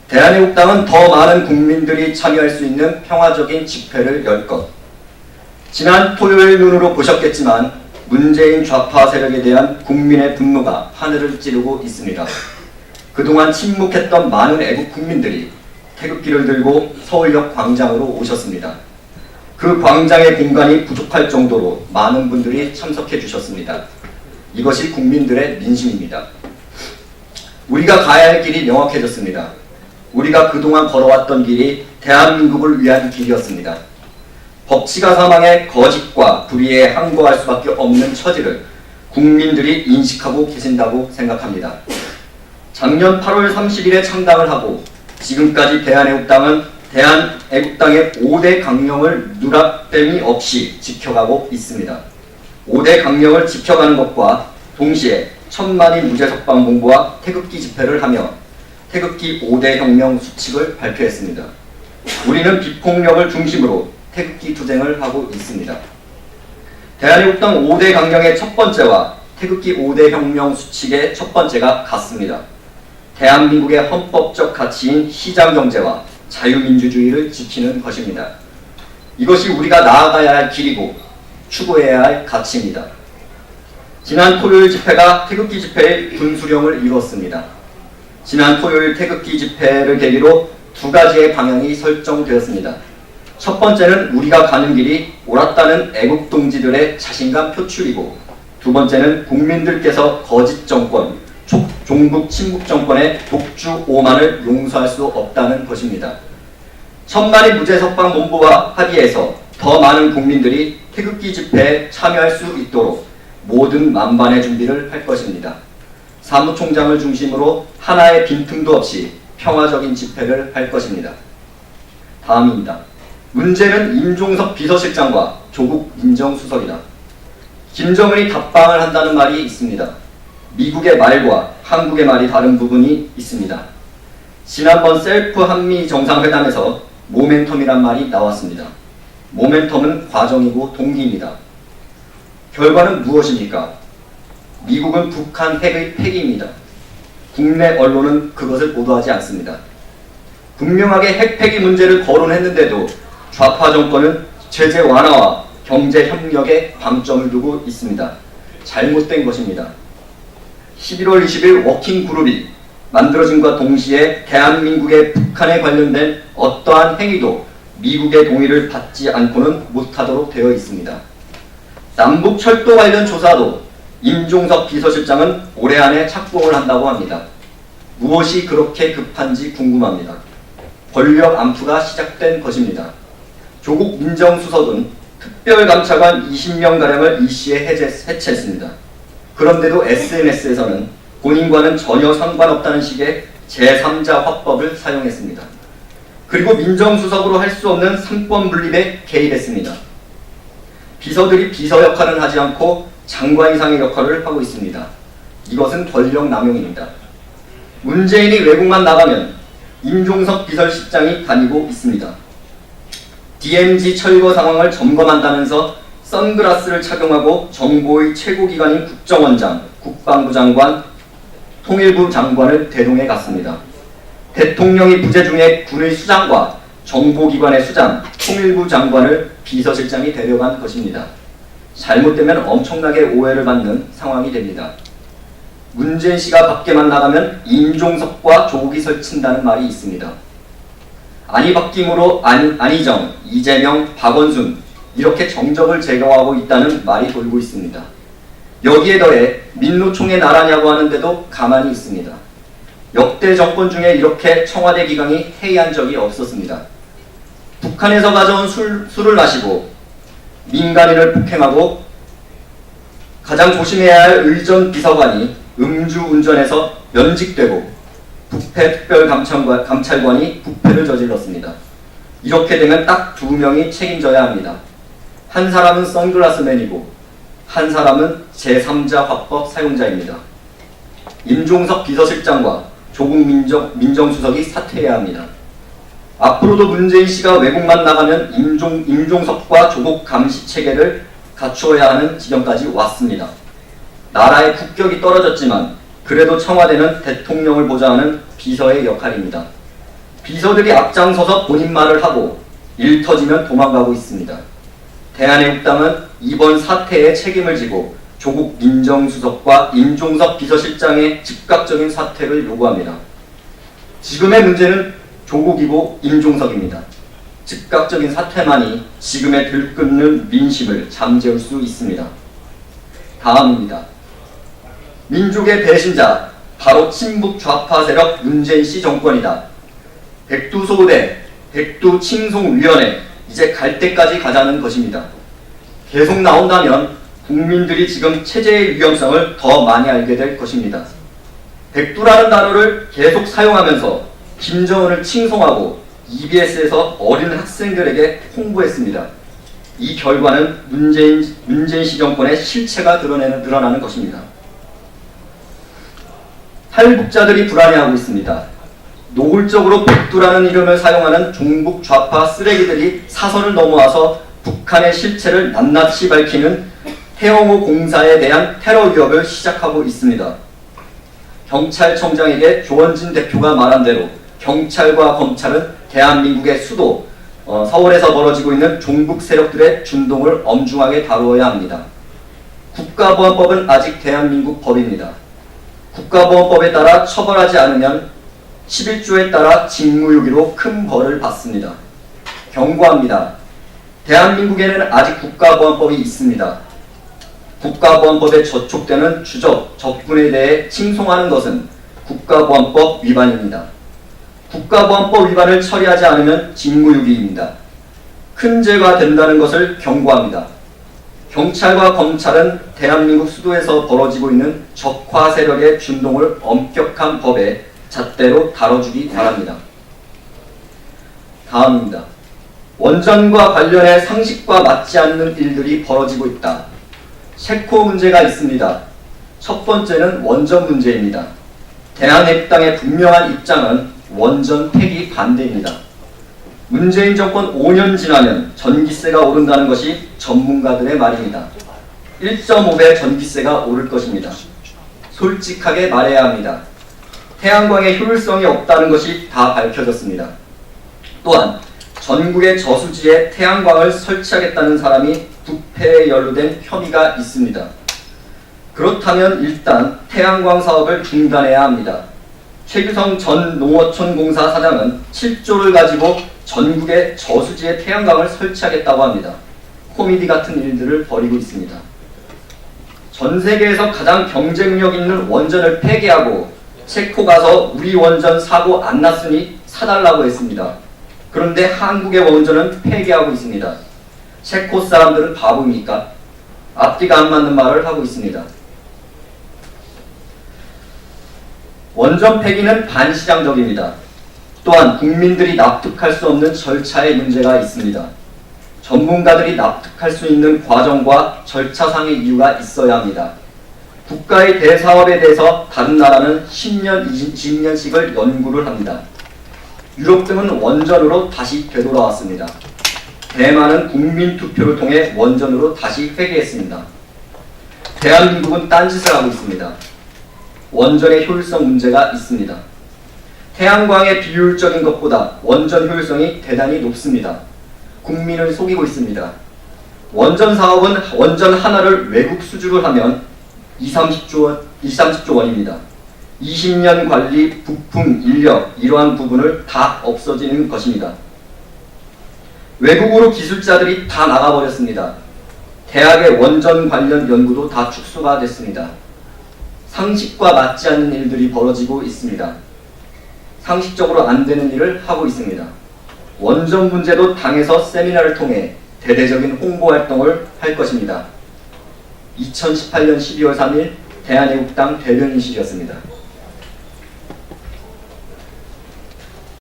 대한애국당은 더 많은 국민들이 참여할 수 있는 평화적인 집회를 열 것. 지난 토요일 눈으로 보셨겠지만 문재인 좌파 세력에 대한 국민의 분노가 하늘을 찌르고 있습니다. 그동안 침묵했던 많은 애국 국민들이 태극기를 들고 서울역 광장으로 오셨습니다. 그 광장의 공간이 부족할 정도로 많은 분들이 참석해 주셨습니다. 이것이 국민들의 민심입니다. 우리가 가야 할 길이 명확해졌습니다. 우리가 그동안 걸어왔던 길이 대한민국을 위한 길이었습니다. 법치가 사망의 거짓과 불의에 항거할 수밖에 없는 처지를 국민들이 인식하고 계신다고 생각합니다. 작년 8월 30일에 창당을 하고 지금까지 대한애국당은 대한애국당의 5대 강령을 누락됨이 없이 지켜가고 있습니다. 5대 강령을 지켜가는 것과 동시에 천만이 무죄석방 공부와 태극기 집회를 하며 태극기 5대 혁명 수칙을 발표했습니다. 우리는 비폭력을 중심으로 태극기 투쟁을 하고 있습니다. 대한애국당 5대 강령의 첫 번째와 태극기 5대 혁명 수칙의 첫 번째가 같습니다. 대한민국의 헌법적 가치인 시장경제와 자유민주주의를 지키는 것입니다. 이것이 우리가 나아가야 할 길이고 추구해야 할 가치입니다. 지난 토요일 집회가 태극기 집회의 분수령을 이루었습니다. 지난 토요일 태극기 집회를 계기로 두 가지의 방향이 설정되었습니다. 첫 번째는 우리가 가는 길이 옳았다는 애국동지들의 자신감 표출이고, 두 번째는 국민들께서 거짓 정권, 종북 친북 정권의 독주 오만을 용서할 수 없다는 것입니다. 천만이 무죄석방 본부와 합의해서 더 많은 국민들이 태극기 집회에 참여할 수 있도록 모든 만반의 준비를 할 것입니다. 사무총장을 중심으로 하나의 빈틈도 없이 평화적인 집회를 할 것입니다. 다음입니다. 문제는 임종석 비서실장과 조국 민정수석이다. 김정은이 답방을 한다는 말이 있습니다. 미국의 말과 한국의 말이 다른 부분이 있습니다. 지난번 셀프 한미 정상회담에서 모멘텀이란 말이 나왔습니다. 모멘텀은 과정이고 동기입니다. 결과는 무엇입니까? 미국은 북한 핵의 폐기입니다. 국내 언론은 그것을 보도하지 않습니다. 분명하게 핵 폐기 문제를 거론했는데도 좌파 정권은 제재 완화와 경제 협력에 방점을 두고 있습니다. 잘못된 것입니다. 11월 20일 워킹그룹이 만들어짐과 동시에 대한민국의 북한에 관련된 어떠한 행위도 미국의 동의를 받지 않고는 못하도록 되어 있습니다. 남북철도 관련 조사도 임종석 비서실장은 올해 안에 착공을 한다고 합니다. 무엇이 그렇게 급한지 궁금합니다. 권력 안푸가 시작된 것입니다. 조국 민정수석은 특별감찰관 20명가량을 이씨에 해체했습니다. 그런데도 SNS에서는 본인과는 전혀 상관없다는 식의 제3자 화법을 사용했습니다. 그리고 민정수석으로 할 수 없는 상권 분립에 개입했습니다. 비서들이 비서 역할은 하지 않고 장관 이상의 역할을 하고 있습니다. 이것은 권력 남용입니다. 문재인이 외국만 나가면 임종석 비서실장이 다니고 있습니다. DMZ 철거 상황을 점검한다면서 선글라스를 착용하고 정보의 최고기관인 국정원장, 국방부 장관, 통일부 장관을 대동해 갔습니다. 대통령이 부재 중에 군의 수장과 정보기관의 수장, 통일부 장관을 비서실장이 데려간 것입니다. 잘못되면 엄청나게 오해를 받는 상황이 됩니다. 문재인 씨가 밖에만 나가면 임종석과 조국이 설친다는 말이 있습니다. 안희바뀜으로 안희정, 이재명, 박원순 이렇게 정적을 제거하고 있다는 말이 돌고 있습니다. 여기에 더해 민노총의 나라냐고 하는데도 가만히 있습니다. 역대 정권 중에 이렇게 청와대 기강이 회의한 적이 없었습니다. 북한에서 가져온 술을 마시고 민간인을 폭행하고 가장 조심해야 할 의전 비서관이 음주운전해서 면직되고 부패특별감찰관이 부패를 저질렀습니다. 이렇게 되면 딱 두 명이 책임져야 합니다. 한 사람은 선글라스맨이고 한 사람은 제3자 화법 사용자입니다. 임종석 비서실장과 조국 민정수석이 사퇴해야 합니다. 앞으로도 문재인 씨가 외국만 나가면 임종석과 조국 감시 체계를 갖추어야 하는 지경까지 왔습니다. 나라의 국격이 떨어졌지만 그래도 청와대는 대통령을 보좌하는 비서의 역할입니다. 비서들이 앞장서서 본인 말을 하고 일 터지면 도망가고 있습니다. 대한애국당은 이번 사태에 책임을 지고 조국 민정수석과 임종석 비서실장의 즉각적인 사퇴를 요구합니다. 지금의 문제는 조국이고 임종석입니다. 즉각적인 사퇴만이 지금의 들끓는 민심을 잠재울 수 있습니다. 다음입니다. 민족의 배신자, 바로 친북 좌파 세력 문재인 씨 정권이다. 백두소대, 백두칭송위원회, 이제 갈 때까지 가자는 것입니다. 계속 나온다면 국민들이 지금 체제의 위험성을 더 많이 알게 될 것입니다. 백두라는 단어를 계속 사용하면서 김정은을 칭송하고 EBS에서 어린 학생들에게 홍보했습니다. 이 결과는 문재인 씨 정권의 실체가 드러나는 것입니다. 탈북자들이 불안해하고 있습니다. 노골적으로 백두라는 이름을 사용하는 종북 좌파 쓰레기들이 사선을 넘어와서 북한의 실체를 낱낱이 밝히는 태영호 공사에 대한 테러 위협을 시작하고 있습니다. 경찰청장에게 조원진 대표가 말한 대로 경찰과 검찰은 대한민국의 수도 서울에서 벌어지고 있는 종북 세력들의 준동을 엄중하게 다루어야 합니다. 국가보안법은 아직 대한민국 법입니다. 국가보안법에 따라 처벌하지 않으면 11조에 따라 직무유기로 큰 벌을 받습니다. 경고합니다. 대한민국에는 아직 국가보안법이 있습니다. 국가보안법에 저촉되는 주적, 적군에 대해 칭송하는 것은 국가보안법 위반입니다. 국가보안법 위반을 처리하지 않으면 직무유기입니다. 큰 죄가 된다는 것을 경고합니다. 경찰과 검찰은 대한민국 수도에서 벌어지고 있는 적화 세력의 준동을 엄격한 법에 잣대로 다뤄주기 바랍니다. 다음입니다. 원전과 관련해 상식과 맞지 않는 일들이 벌어지고 있다. 셰코 문제가 있습니다. 첫 번째는 원전 문제입니다. 대한애국당의 분명한 입장은 원전 폐기 반대입니다. 문재인 정권 5년 지나면 전기세가 오른다는 것이 전문가들의 말입니다. 1.5배 전기세가 오를 것입니다. 솔직하게 말해야 합니다. 태양광의 효율성이 없다는 것이 다 밝혀졌습니다. 또한 전국의 저수지에 태양광을 설치하겠다는 사람이 부패에 연루된 혐의가 있습니다. 그렇다면 일단 태양광 사업을 중단해야 합니다. 최규성 전 농어촌공사 사장은 7조를 가지고 전국의 저수지에 태양광을 설치하겠다고 합니다. 코미디 같은 일들을 벌이고 있습니다. 전 세계에서 가장 경쟁력 있는 원전을 폐기하고 체코 가서 우리 원전 사고 안 났으니 사달라고 했습니다. 그런데 한국의 원전은 폐기하고 있습니다. 체코 사람들은 바보입니까? 앞뒤가 안 맞는 말을 하고 있습니다. 원전 폐기는 반시장적입니다. 또한 국민들이 납득할 수 없는 절차의 문제가 있습니다. 전문가들이 납득할 수 있는 과정과 절차상의 이유가 있어야 합니다. 국가의 대사업에 대해서 다른 나라는 10년, 20년씩을 연구를 합니다. 유럽 등은 원전으로 다시 되돌아왔습니다. 대만은 국민투표를 통해 원전으로 다시 회귀했습니다. 대한민국은 딴짓을 하고 있습니다. 원전의 효율성 문제가 있습니다. 태양광의 비효율적인 것보다 원전 효율성이 대단히 높습니다. 국민을 속이고 있습니다. 원전 사업은 원전 하나를 외국 수주를 하면 20-30조 원입니다. 20년 관리, 부품, 인력 이러한 부분을 다 없어지는 것입니다. 외국으로 기술자들이 다 나가버렸습니다. 대학의 원전 관련 연구도 다 축소가 됐습니다. 상식과 맞지 않는 일들이 벌어지고 있습니다. 상식적으로 안 되는 일을 하고 있습니다. 원전 문제도 당에서 세미나를 통해 대대적인 홍보 활동을 할 것입니다. 2018년 12월 3일 대한애국당 대변인실이었습니다.